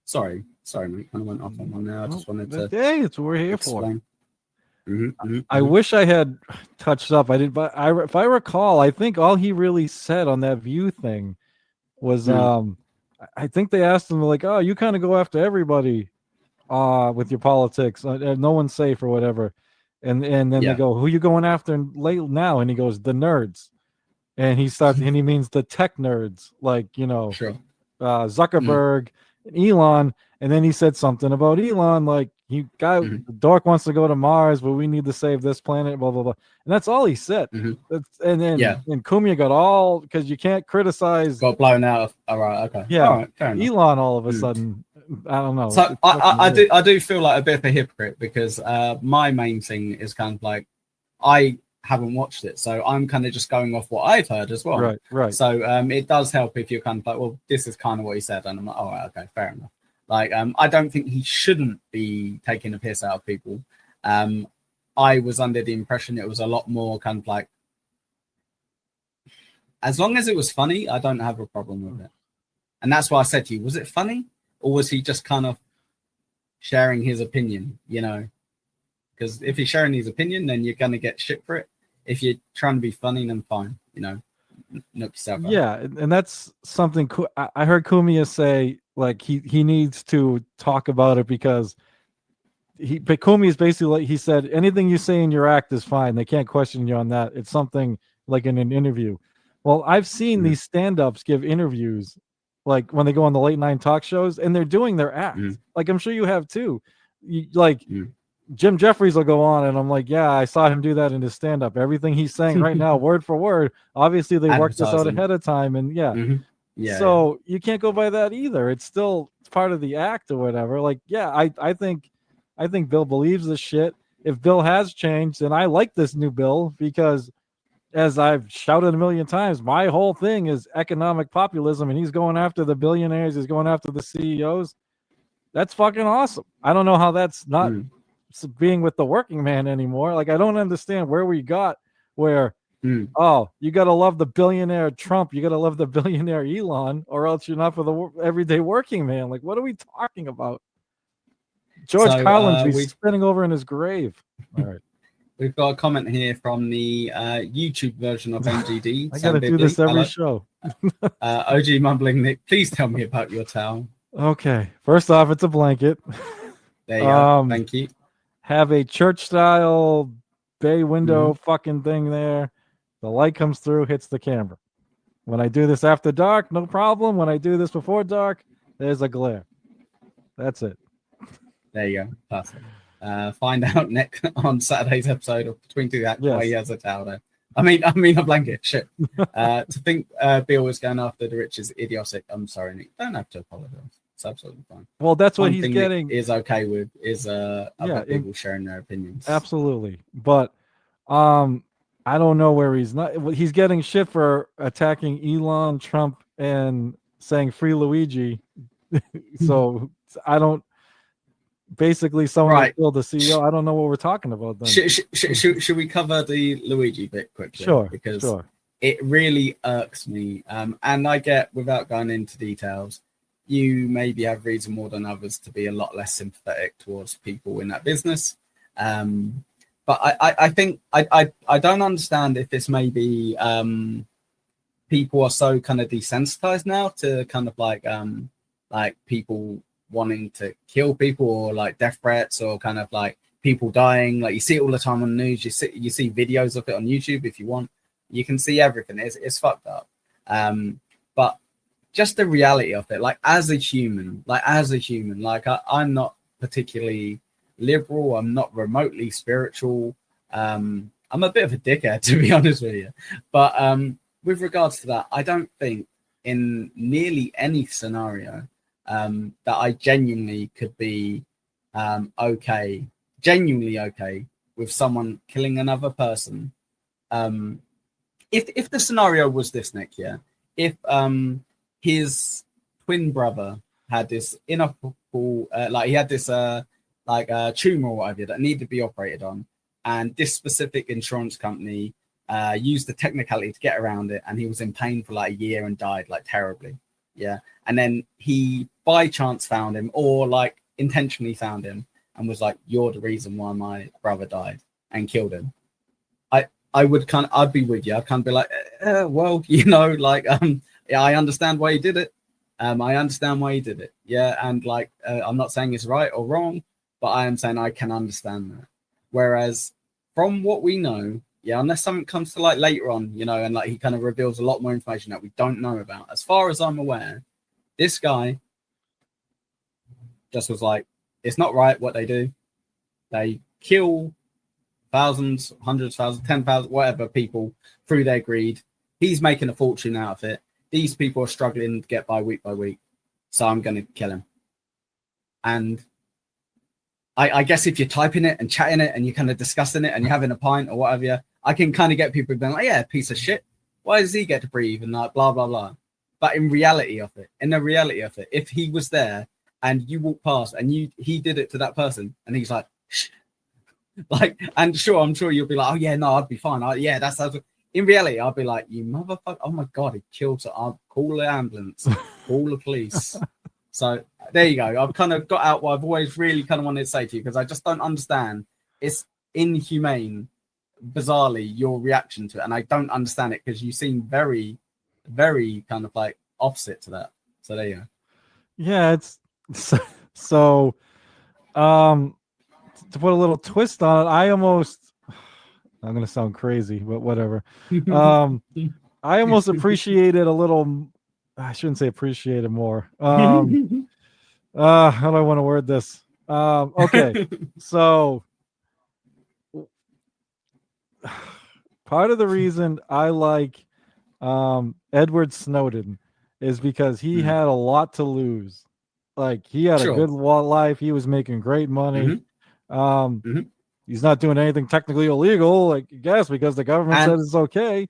Sorry, mate. Kind of went off on one there. I just wanted to. Hey, it's what we're here explain. for. I wish I had touched up. I did, but if I recall, I think all he really said on that View thing was, I think they asked him like, "Oh, you kind of go after everybody, with your politics. No one's safe or whatever." And then they go, "Who you going after late now?" And he goes, "The nerds." And he starts, and he means the tech nerds, like Zuckerberg, and Elon. And then he said something about Elon, like the dork wants to go to Mars, but we need to save this planet, blah blah blah. And that's all he said. And then and Cumia got all, because you can't criticize. Got blown out. All right, okay. Yeah, all right, fair enough. Elon all of a sudden. I don't know. So I do feel like a bit of a hypocrite, because my main thing is kind of like, I haven't watched it, so I'm kind of just going off what I've heard as well. Right. So it does help if you're kind of like, well, this is kind of what he said, and I'm like, all right, okay, fair enough. Like, I don't think he shouldn't be taking a piss out of people. I was under the impression it was a lot more kind of like, as long as it was funny, I don't have a problem with it. And that's why I said to you, was it funny? Or was he just kind of sharing his opinion, Because if you're sharing his opinion, then you're going to get shit for it. If you're trying to be funny, then fine, knock yourself out. Yeah, and that's something I heard Cumia say, like he needs to talk about it, because Cumia is basically like, he said, anything you say in your act is fine. They can't question you on that. It's something like in an interview. Well, I've seen these stand-ups give interviews, like when they go on the late night talk shows, and they're doing their act. Like, I'm sure you have too. Jim Jeffries will go on, and I'm like, yeah, I saw him do that in his stand-up. Everything he's saying right now, word for word. Obviously, they worked this out ahead of time, and so you can't go by that either. It's still part of the act or whatever. Like, I think Bill believes this shit. If Bill has changed, and I like this new Bill, because as I've shouted a million times, my whole thing is economic populism, and he's going after the billionaires. He's going after the CEOs. That's fucking awesome. I don't know how that's not being with the working man anymore. Like, I don't understand where we got where, you got to love the billionaire Trump, you got to love the billionaire Elon, or else you're not for the everyday working man. Like, what are we talking about? George Collins, he's spinning over in his grave. All right. We've got a comment here from the YouTube version of MGD. I got to do this every show. OG Mumbling Nick, please tell me about your towel. Okay. First off, it's a blanket. There you go. Thank you. Have a church-style bay window fucking thing there. The light comes through, hits the camera. When I do this after dark, no problem. When I do this before dark, there's a glare. That's it. There you go. Perfect. Find out Nick on Saturday's episode of Between Two Acts why he has a towel there. I mean a blanket. Shit. To think Bill was going after the rich is idiotic. I'm sorry, Nick. Don't have to apologize. It's absolutely fine. Well, that's what he's getting. Nick is okay with is other people sharing their opinions. Absolutely, but I don't know where he's not. He's getting shit for attacking Elon, Trump, and saying free Luigi. So I don't. Basically, someone killed the CEO. I don't know what we're talking about then. Should we cover the Luigi bit quickly? Sure. Because it really irks me. And I get, without going into details, you maybe have reason more than others to be a lot less sympathetic towards people in that business. But I think I don't understand if this may be people are so kind of desensitized now to kind of like people wanting to kill people, or like death threats, or kind of like people dying. Like, you see it all the time on the news. You see videos of it on YouTube. If you want, you can see everything. It's fucked up. But just the reality of it, like as a human, I'm not particularly liberal. I'm not remotely spiritual. I'm a bit of a dickhead, to be honest with you. But with regards to that, I don't think in nearly any scenario that I genuinely could be genuinely okay with someone killing another person. If the scenario was this, Nick, if his twin brother had this inoperable, he had this tumor or whatever that needed to be operated on, and this specific insurance company used the technicality to get around it, and he was in pain for like a year and died like terribly. Yeah. And then he by chance found him, or like intentionally found him, and was like, "You're the reason why my brother died," and killed him. I'd be with you. I'd kind of be like, well, like, yeah, I understand why he did it. I understand why he did it. Yeah. And like, I'm not saying it's right or wrong, but I am saying I can understand that. Whereas from what we know, yeah, unless something comes to light later on, and like he kind of reveals a lot more information that we don't know about, as far as I'm aware, this guy just was like, it's not right what they do. They kill thousands, hundreds of thousands, 10,000, whatever people through their greed. He's making a fortune out of it. These people are struggling to get by week, so I'm going to kill him. And I guess if you're typing it and chatting it and you're kind of discussing it and you're having a pint or whatever, I can kind of get people being like, yeah, piece of shit. Why does he get to breathe and like blah blah blah? But in the reality of it, if he was there and you walk past and he did it to that person and he's like, shh. Like, and I'm sure you'll be like, oh yeah, no, I'd be fine. That's in reality, I'll be like, you motherfucker, oh my god, he killed her. I'll call the ambulance, call the police. So there you go. I've kind of got out what I've always really kind of wanted to say to you, because I just don't understand. It's inhumane, bizarrely, your reaction to it, and I don't understand it because you seem very, very kind of like opposite to that. So there you go. Yeah, it's so to put a little twist on it, I'm gonna sound crazy, but whatever. I almost appreciate it a little. I shouldn't say appreciate it more. How do I want to word this? Okay, so part of the reason I like Edward Snowden is because he had a lot to lose. Like, he had a good life. He was making great money. He's not doing anything technically illegal, like, I guess, because the government says it's okay.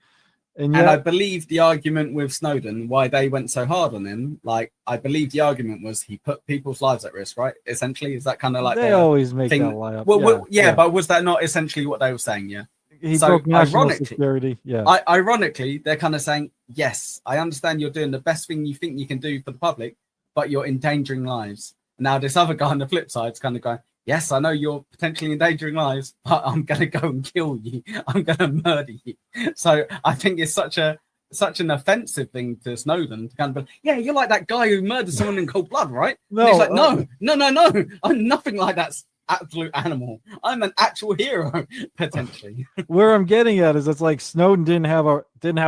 And I believe the argument with Snowden, why they went so hard on him, like, I believe the argument was he put people's lives at risk, right? Essentially, is that kind of like they always make thing? That lie up? Well, but was that not essentially what they were saying? Yeah. He broke national security. Yeah. Ironically, they're kind of saying, yes, I understand you're doing the best thing you think you can do for the public, but you're endangering lives. Now, this other guy on the flip side is kind of going, yes, I know you're potentially endangering lives, but I'm going to go and kill you. I'm going to murder you. So I think it's such an offensive thing to Snowden to kind of be, yeah, you're like that guy who murdered someone in cold blood, right? No, and he's like, no. I'm nothing like that absolute animal. I'm an actual hero, potentially. Where I'm getting at is, it's like Snowden didn't have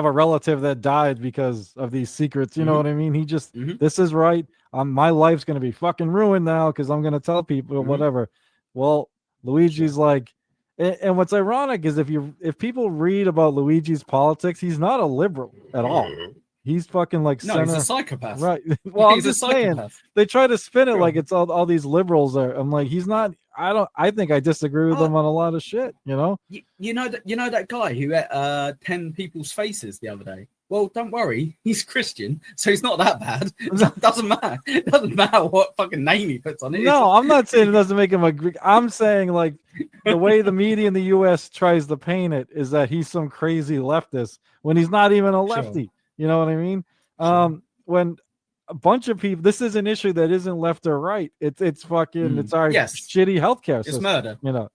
a relative that died because of these secrets. You know what I mean? He just, this is right. My life's going to be fucking ruined now because I'm going to tell people whatever. Well, Luigi's like, and what's ironic is if people read about Luigi's politics, he's not a liberal at all. He's fucking like center. No, he's a psychopath. Right. Well, I'm just saying, they try to spin it like it's all these liberals are. I'm like, he's not. I think I disagree with him on a lot of shit. You know that guy who ate 10 people's faces the other day. Well, don't worry, he's Christian, so he's not that bad. It doesn't matter. It doesn't matter what fucking name he puts on it. No, I'm not saying it doesn't make him a Greek. I'm saying, like, the way the media in the U.S. tries to paint it is that he's some crazy leftist when he's not even a lefty. Sure. You know what I mean? Sure. When a bunch of people, this is an issue that isn't left or right. It's fucking it's our shitty healthcare system. It's murder. You know,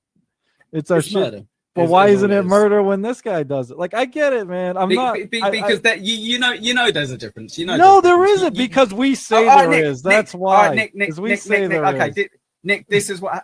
it's our murder. But why isn't it murder when this guy does it? Like, I get it, man. Because you know there's a difference. You know. No, there isn't, because we say there is. That's why. Nick. Okay, Nick. This is what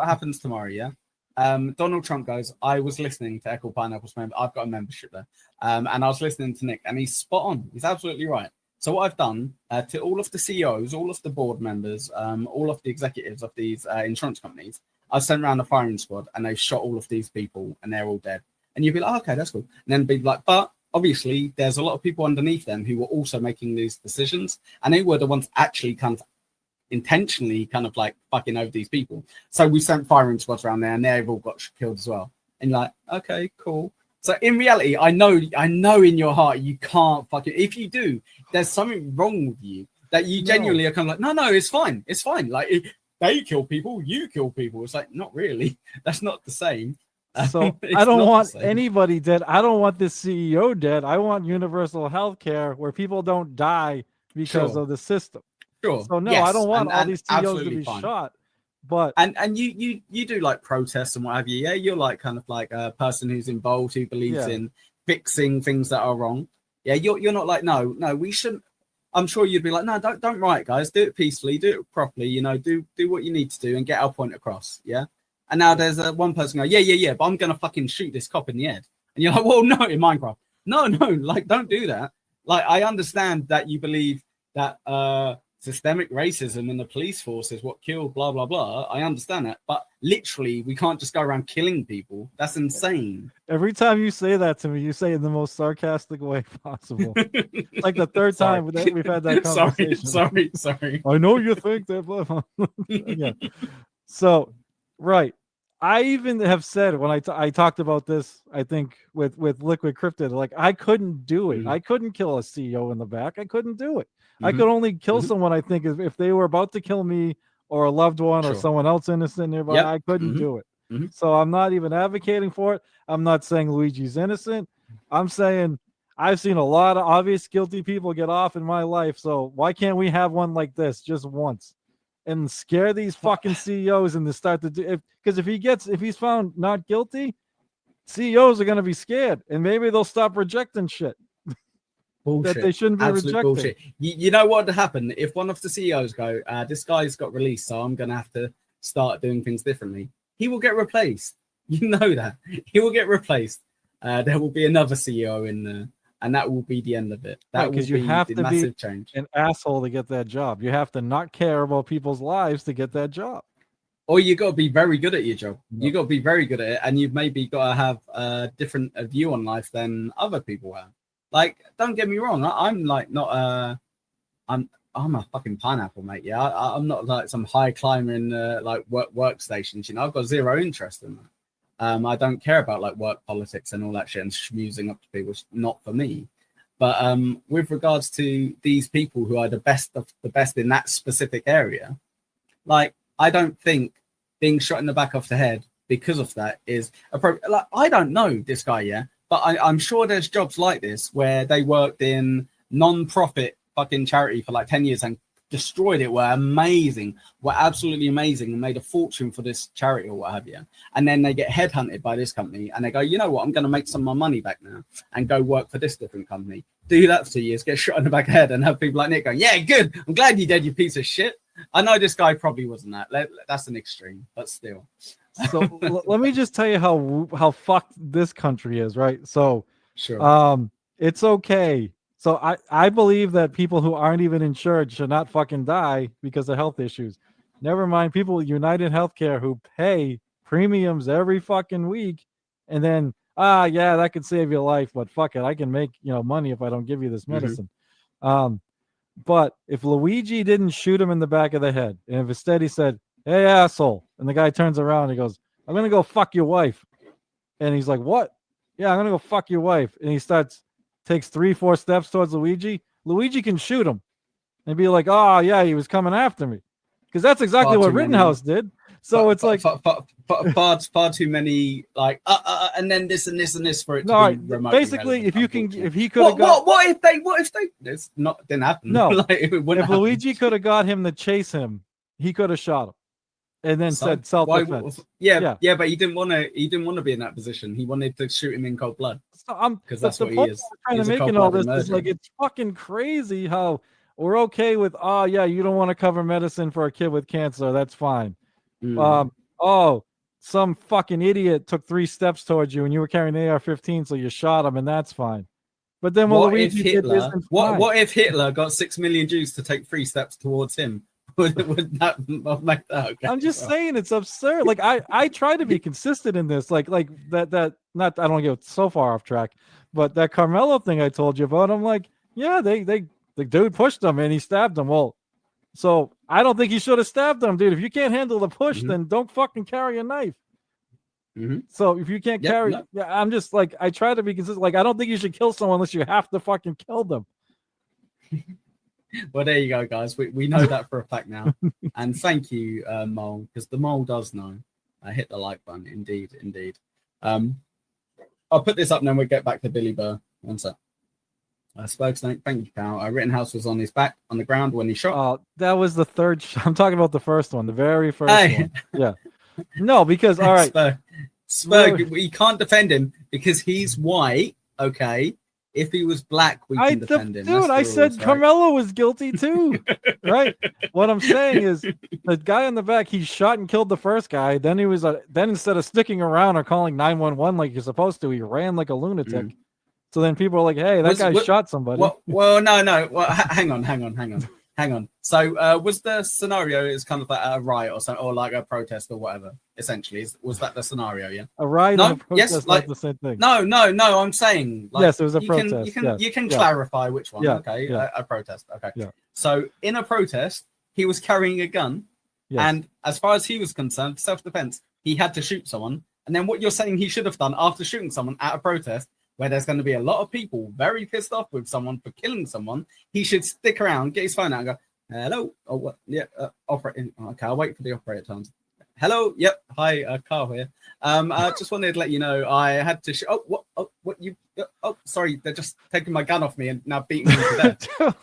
happens tomorrow. Yeah. Donald Trump goes, I was listening to Ekul Pineapple's member. I've got a membership there. And I was listening to Nick, and he's spot on. He's absolutely right. So what I've done to all of the CEOs, all of the board members, all of the executives of these insurance companies, I've sent around a firing squad, and they've shot all of these people, and they're all dead. And you'd be like, oh, okay, that's cool. And then be like, but obviously there's a lot of people underneath them who were also making these decisions, and they were the ones actually kind of intentionally kind of like fucking over these people. So we sent firing squads around there, and they've all got killed as well. And you're like, okay, cool. So in reality, I know in your heart you can't fucking. If you do, there's something wrong with you that you genuinely are kind of like, no, it's fine. Like, they kill people, you kill people. It's like, not really. That's not the same. So I don't want anybody dead. I don't want this CEO dead. I want universal health care where people don't die because of the system. Sure. So no, yes. I don't want all these CEOs to be fine. shot. But and you do like protests and what have you. Yeah, you're like kind of like a person who's involved, who believes in fixing things that are wrong. Yeah, you're not like no, we shouldn't. I'm sure you'd be like, no, don't riot, guys. Do it peacefully, do it properly. You know, do what you need to do and get our point across. Yeah. And now there's one person going, yeah, but I'm gonna fucking shoot this cop in the head. And you're like, well, no, in Minecraft, no, like don't do that. Like I understand that you believe that systemic racism in the police force is what killed blah blah blah. I understand that, but literally we can't just go around killing people. That's insane. Every time you say that to me, you say it in the most sarcastic way possible. Like the third time that we've had that conversation. Sorry. I know you think that, blah, blah. Yeah. So, right. I even have said when I talked about this, I think with Liquid Cryptid, like I couldn't do it. I couldn't kill a CEO in the back. I couldn't do it. I could only kill someone, I think, if they were about to kill me or a loved one or someone else innocent nearby. I couldn't do it. So I'm not even advocating for it. I'm not saying Luigi's innocent. I'm saying I've seen a lot of obvious guilty people get off in my life. So why can't we have one like this just once and scare these fucking CEOs and to start to do? Because if he's found not guilty, CEOs are going to be scared and maybe they'll stop rejecting shit. Bullshit. That they shouldn't be rejecting. Bullshit. You know what would happen if one of the CEOs go, this guy's got released, so I'm going to have to start doing things differently. He will get replaced. You know that. He will get replaced. There will be another CEO in there, and that will be the end of it. That because will you have to massive be change. An asshole to get that job. You have to not care about people's lives to get that job. Or you got to be very good at your job. You got to be very good at it, and you've maybe got to have a different view on life than other people have. Like, don't get me wrong. I'm like not I'm a fucking pineapple, mate. Yeah, I'm not like some high climber in like workstations. You know, I've got zero interest in that. I don't care about like work politics and all that shit and schmoozing up to people. It's not for me. But with regards to these people who are the best of the best in that specific area, like I don't think being shot in the back of the head because of that is appropriate. Like I don't know this guy, yeah. But I'm sure there's jobs like this where they worked in non-profit fucking charity for like 10 years and destroyed it, were absolutely amazing and made a fortune for this charity or what have you. And then they get headhunted by this company and they go, you know what, I'm going to make some of my money back now and go work for this different company. Do that for 2 years, get shot in the back of the head and have people like Nick going, yeah, good. I'm glad you did, you piece of shit. I know this guy probably wasn't that. That's an extreme, but still. So let me just tell you how fucked this country is, right? So sure. It's okay. So I believe that people who aren't even insured should not fucking die because of health issues. Never mind people with UnitedHealthcare who pay premiums every fucking week and then yeah, that could save your life, but fuck it, I can make money if I don't give you this medicine. But if Luigi didn't shoot him in the back of the head, and if instead he said, hey, asshole. And the guy turns around and he goes, I'm going to go fuck your wife. And he's like, what? Yeah, I'm going to go fuck your wife. And he takes 3-4 steps towards Luigi. Luigi can shoot him and be like, oh, yeah, he was coming after me. Because that's exactly what Rittenhouse did. So it's like far too many, like, and then this and this and this for it to be remote. Basically, if he could have got. What if they, it's not, didn't happen. No, like, if Luigi could have got him to chase him, he could have shot him. And then said self-defense. Yeah, but he didn't want to be in that position. He wanted to shoot him in cold blood. Because that's what he is. Trying to make all this is like it's fucking crazy how we're okay with you don't want to cover medicine for a kid with cancer. That's fine. Some fucking idiot took 3 steps towards you and you were carrying an AR-15, so you shot him, and that's fine. But then what if Hitler got 6 million Jews to take 3 steps towards him? Would that make that okay? I'm just saying it's absurd. Like I try to be consistent in this. Like that not I don't get so far off track, but that Karmelo thing I told you about, I'm like, yeah, the dude pushed him and he stabbed him. Well, so I don't think he should have stabbed him, dude. If you can't handle the push, then don't fucking carry a knife. So if you can't carry, I'm just like, I try to be consistent. Like I don't think you should kill someone unless you have to fucking kill them. Well, there you go, guys. We know that for a fact now. And thank you, Mole, because the Mole does know. I hit the like button. Indeed. I'll put this up and then we'll get back to Billy Burr. One sec. Spokesman, thank you, pal. Rittenhouse was on his back on the ground when he shot. That was the third. I'm talking about the first one, the very first one. Yeah. No, because all right, Spurg, we can't defend him because he's white. Okay, if he was black, we can defend him. Dude, I said Karmelo was guilty too, right? What I'm saying is, the guy in the back, he shot and killed the first guy. Then he was then instead of sticking around or calling 911 like you're supposed to, he ran like a lunatic. So then people are like, "Hey, that guy shot somebody." Well, no. Well, hang on. So, was the scenario is kind of like a riot or something, or like a protest or whatever? Essentially, was that the scenario? Yeah. A riot? No. And a protest, yes. Like the same thing. No. I'm saying. Like, yes, it was a protest. You can clarify which one. Yeah. Okay. Yeah. A protest. Okay. Yeah. So, in a protest, he was carrying a gun, and as far as he was concerned, self-defense, he had to shoot someone. And then what you're saying he should have done after shooting someone at a protest, where there's going to be a lot of people very pissed off with someone for killing someone, he should stick around, get his phone out and go, hello? Oh, what? Yeah, operating. Okay, I'll wait for the operator times. Hello? Yep. Hi, Carl here. I just wanted to let you know I had to shoot. What you... Oh, sorry, they're just taking my gun off me and now beating me to death.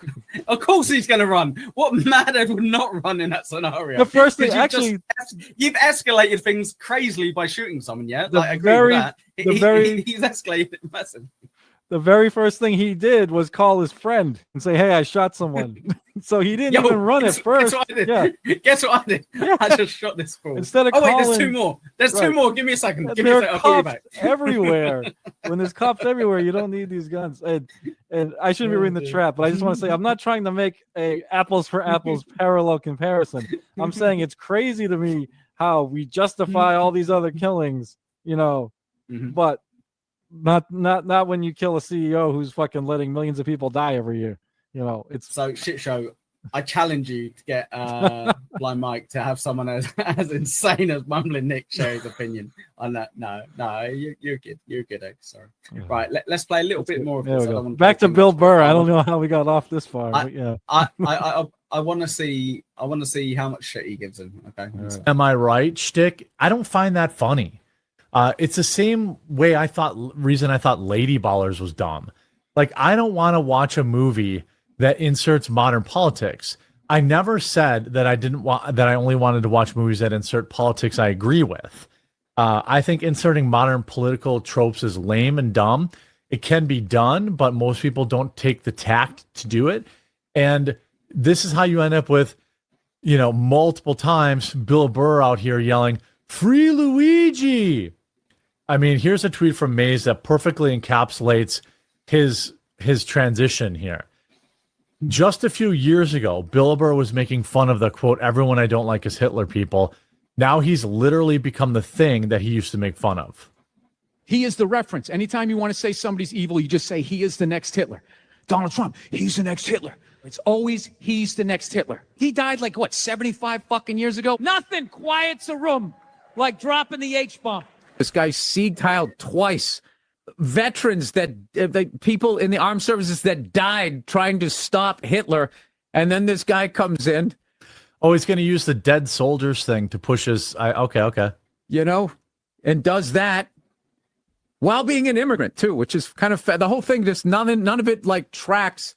Of course he's going to run. What madhead would not run in that scenario? The first thing, actually... You've escalated things crazily by shooting someone, yeah? I agree with that. He's escalated massively. The very first thing he did was call his friend and say, "Hey, I shot someone." So he didn't even run at first. Guess what I did? Yeah. I just shot this fool. Instead of wait, there's two more. There's two more. Give me a second. I'll call you back. Everywhere. When there's cops everywhere, you don't need these guns. And I shouldn't be reading the trap, but I just want to say I'm not trying to make a apples for apples parallel comparison. I'm saying it's crazy to me how we justify all these other killings, but not when you kill a CEO who's fucking letting millions of people die every year. It's so shit show. I challenge you to get Blind Mike to have someone as insane as Mumbling Nick share his opinion on that. No, you're good. You're good, Egg. Sorry. Right, let's play a little bit more of this. Back to Bill Burr. I don't know how we got off this far. But yeah. I want to see how much shit he gives him. Okay. Right. Am I right, shtick? I don't find that funny. It's the same way reason I thought Lady Ballers was dumb. Like, I don't want to watch a movie that inserts modern politics. I never said that I only wanted to watch movies that insert politics I agree with. I think inserting modern political tropes is lame and dumb. It can be done, but most people don't take the tact to do it. And this is how you end up with, multiple times Bill Burr out here yelling, "Free Luigi!" I mean, here's a tweet from Mays that perfectly encapsulates his transition here. Just a few years ago, Bill Burr was making fun of the, quote, "everyone I don't like is Hitler" people. Now he's literally become the thing that he used to make fun of. He is the reference. Anytime you want to say somebody's evil, you just say he is the next Hitler. Donald Trump, he's the next Hitler. It's always he's the next Hitler. He died 75 fucking years ago? Nothing quiets a room like dropping the H-bomb. This guy sieg-heiled twice. Veterans people in the armed services that died trying to stop Hitler. And then this guy comes in. Oh, he's going to use the dead soldiers thing to push his... Okay. And does that while being an immigrant, too, which is kind of... The whole thing, just none of it, tracks.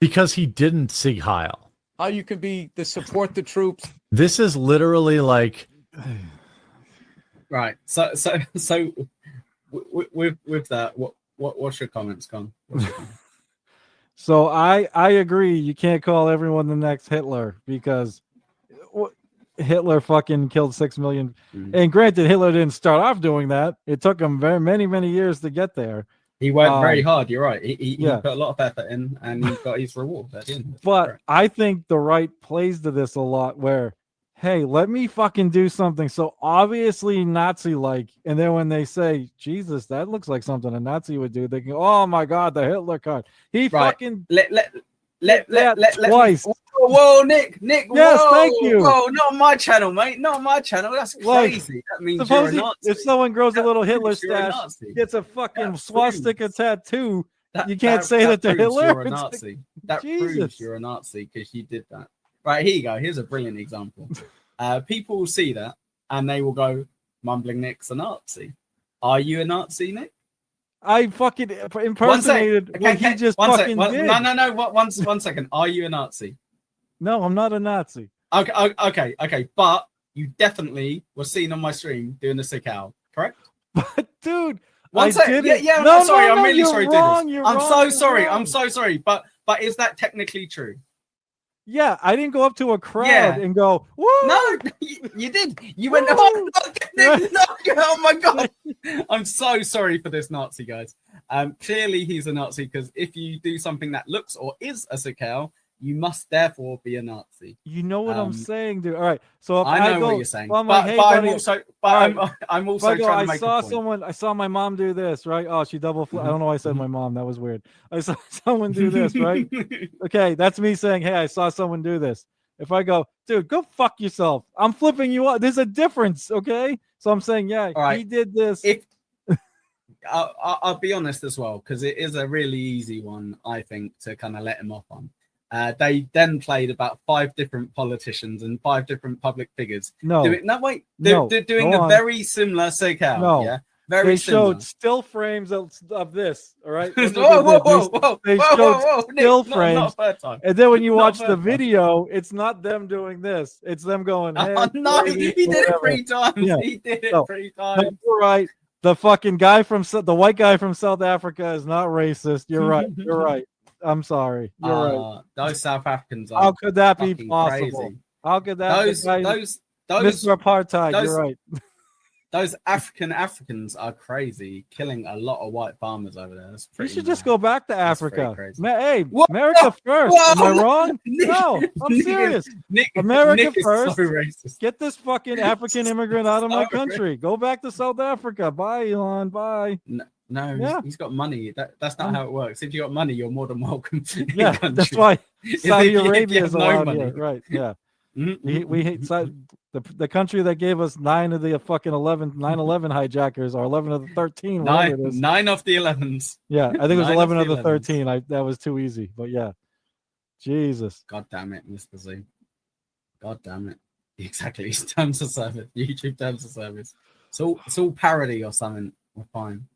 Because he didn't Sieg Heil. How you can be to support the troops. This is literally like... Right. So with that, what's your comments, Con? So I agree. You can't call everyone the next Hitler because Hitler fucking killed 6 million. Mm-hmm. And granted, Hitler didn't start off doing that. It took him many years to get there. He worked very hard. You're right. He put a lot of effort in, and he got his reward at the end. But I think the right plays to this a lot where, hey, let me fucking do something so obviously Nazi-like, and then when they say, Jesus, that looks like something a Nazi would do, they can, oh my God, the Hitler card. He fucking let twice. Whoa, Nick. Yes, whoa, thank you. Whoa, not my channel, mate. Not my channel. That's crazy. That means you're a Nazi. If someone grows a little Hitler stash, gets a fucking swastika tattoo, you can't say that they're Hitler. You're a Nazi. That proves you're a Nazi because you did that. Right, here you go. Here's a brilliant example. People will see that and they will go, Mumbling Nick's a Nazi. Are you a Nazi, Nick? I fucking impersonated what he just fucking did. No. One second. Are you a Nazi? No, I'm not a Nazi. Okay. But you definitely were seen on my stream doing the sick owl, correct? But dude, One second. Yeah. No, I'm sorry. I'm really you're sorry to wrong, do this. you're I'm wrong, so you're sorry. wrong. I'm so sorry. But is that technically true? Yeah, I didn't go up to a crowd Yeah. and go, woo! No, you did. You went, Woo! oh my God. I'm so sorry for this Nazi, guys. Clearly he's a Nazi because if you do something that looks or is a sick owl, you must therefore be a Nazi. You know what I'm saying, dude. All right. So if I know go, what you're saying. well, I'm but like, hey, I'm buddy, also, I'm if also I go, trying to I make saw a point. someone. I saw my mom do this, right? Oh, she double. I don't know why I said my mom. That was weird. I saw someone do this, right? Okay, that's me saying, hey, I saw someone do this. If I go, dude, go fuck yourself. I'm flipping you up. There's a difference, okay? So I'm saying, yeah, All right. he did this. I'll be honest as well, because it is a really easy one, I think, to kind of let him off on. They then played about 5 different politicians and 5 different public figures. No, They're doing a very similar sick out. No. Yeah, very they similar. showed still frames of this. All right. Whoa. They showed still Nick, frames. not third time. And then when you watch the third time. video, it's not them doing this. It's them going, hey, Oh, no, he did it whatever. 3 times. Yeah. He did it No. 3 No, times. you're right. The fucking guy the white guy from South Africa is not racist. You're right. You're right. I'm sorry. You're right. Those South Africans are How could that be fucking possible? crazy. How could that Those Mr. Apartheid, those- you're right. Those Africans are crazy, killing a lot of white farmers over there. That's You pretty should mad. just go back to That's Africa. pretty crazy. Hey, Whoa, America first. Am I whoa, wrong? Nick, No, I'm Nick serious. Nick, America Nick is first. so racist. Get this fucking African immigrant out of my So country. Go back to South Africa. Bye, Elon. Bye. No, Yeah. he's got money. That's not how it works. If you got money, you're more than welcome. To the Yeah, country. that's why Saudi if you Arabia is have no allowed money. here. Right? Yeah. Mhm. We hate the country that gave us 9 of the fucking 9/11 hijackers, or 11 of the 13. Whatever it is. 9 of the 11s. Yeah, I think it was 9 11 of the 11s. 13. That was too easy. But yeah, Jesus. God damn it, Mr. Z. God damn it. Exactly. It's terms of service. YouTube terms of service. It's all parody or something. We're fine.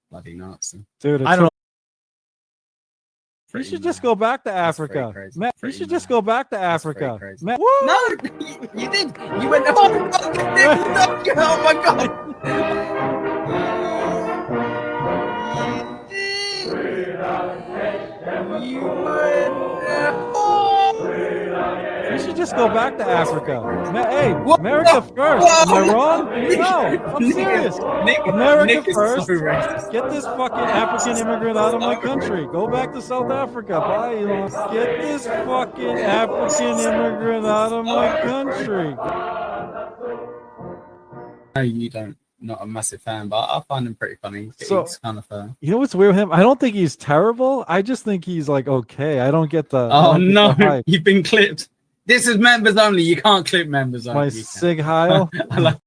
Bloody Nazi. Dude, I don't know. You Pretty should mad. just go back to That's pretty Africa. crazy. Matt, you Pretty should just mad. go back to That's pretty Africa. crazy. Matt, No, you did. You went. Oh my God. You you should just go back to Africa. Hey, Whoa, America first. Am I whoa. wrong? No, I'm serious. America Nick is first. so racist. Get this fucking African immigrant out of my country. Go back to South Africa. Bye, Elon. Get this fucking African immigrant out of my country. No, you don't. Not a massive fan, but I find him pretty funny. So- He's kind of fair. You know what's weird with him? I don't think he's terrible. I just think he's like okay. I don't get the. I Oh don't get no, the hype. you've been clipped. This is members only. You can't clip members only. My Sig Heil. I like